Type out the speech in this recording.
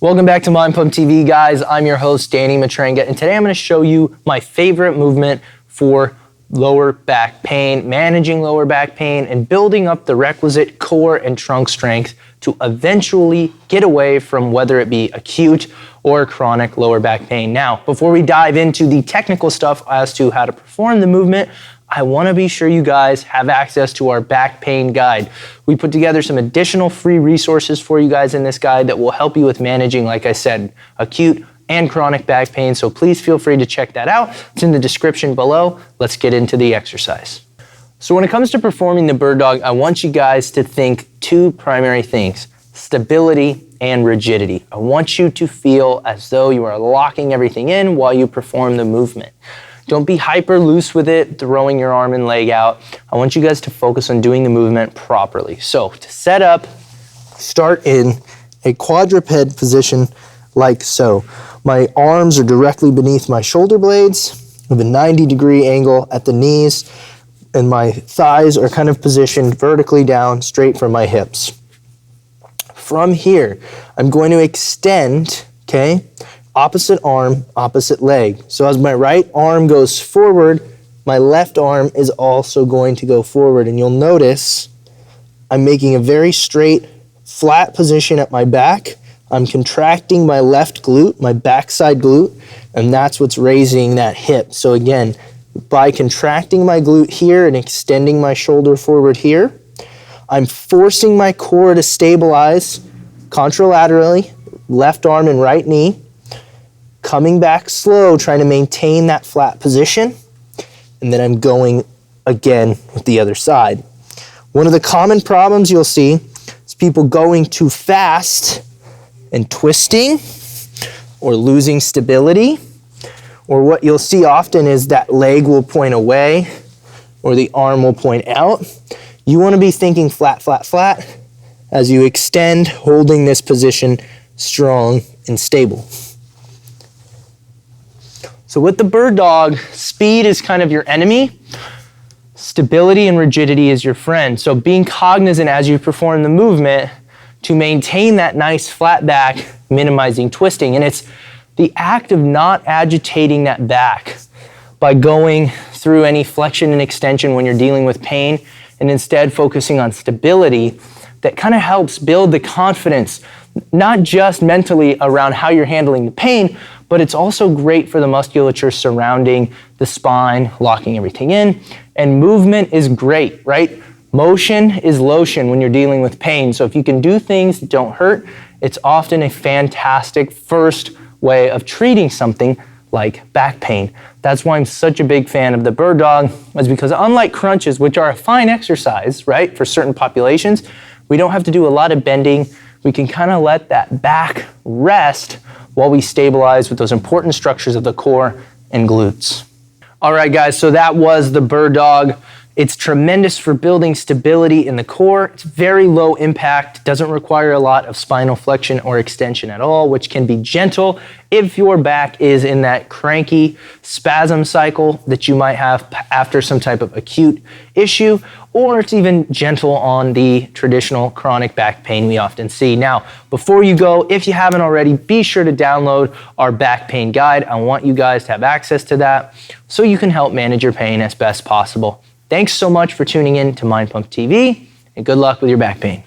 Welcome back to Mind Pump TV, guys. I'm your host, Danny Matranga, and today I'm going to show you my favorite movement for lower back pain, managing lower back pain, and building up the requisite core and trunk strength to eventually get away from whether it be acute or chronic lower back pain. Now, before we dive into the technical stuff as to how to perform the movement, I want to be sure you guys have access to our back pain guide. We put together some additional free resources for you guys in this guide that will help you with managing, like I said, acute and chronic back pain. So please feel free to check that out. It's in the description below. Let's get into the exercise. So when it comes to performing the bird dog, I want you guys to think two primary things: stability and rigidity. I want you to feel as though you are locking everything in while you perform the movement. Don't be hyper loose with it, throwing your arm and leg out. I want you guys to focus on doing the movement properly. So to set up, start in a quadruped position like so. My arms are directly beneath my shoulder blades with a 90-degree angle at the knees, and my thighs are kind of positioned vertically down straight from my hips. From here, I'm going to extend, okay? Opposite arm, opposite leg. So as my right arm goes forward, my left arm is also going to go forward. And you'll notice I'm making a very straight, flat position at my back. I'm contracting my left glute, my backside glute, and that's what's raising that hip. So again, by contracting my glute here and extending my shoulder forward here, I'm forcing my core to stabilize contralaterally, left arm and right knee. Coming back slow, trying to maintain that flat position, and then I'm going again with the other side. One of the common problems you'll see is people going too fast and twisting or losing stability, or what you'll see often is that leg will point away or the arm will point out. You want to be thinking flat, flat, flat as you extend, holding this position strong and stable. So with the bird dog, speed is kind of your enemy. Stability and rigidity is your friend. So being cognizant as you perform the movement to maintain that nice flat back, minimizing twisting. And it's the act of not agitating that back by going through any flexion and extension when you're dealing with pain, and instead focusing on stability that kind of helps build the confidence, not just mentally around how you're handling the pain, but it's also great for the musculature surrounding the spine, locking everything in. And movement is great, right? Motion is lotion when you're dealing with pain. So if you can do things that don't hurt, it's often a fantastic first way of treating something like back pain. That's why I'm such a big fan of the bird dog, is because unlike crunches, which are a fine exercise, right, for certain populations, we don't have to do a lot of bending. We can kind of let that back rest while we stabilize with those important structures of the core and glutes. All right, guys, so that was the bird dog. It's tremendous for building stability in the core. It's very low impact, doesn't require a lot of spinal flexion or extension at all, which can be gentle if your back is in that cranky spasm cycle that you might have after some type of acute issue, or it's even gentle on the traditional chronic back pain we often see. Now, before you go, if you haven't already, be sure to download our back pain guide. I want you guys to have access to that so you can help manage your pain as best possible. Thanks so much for tuning in to Mind Pump TV, and good luck with your back pain.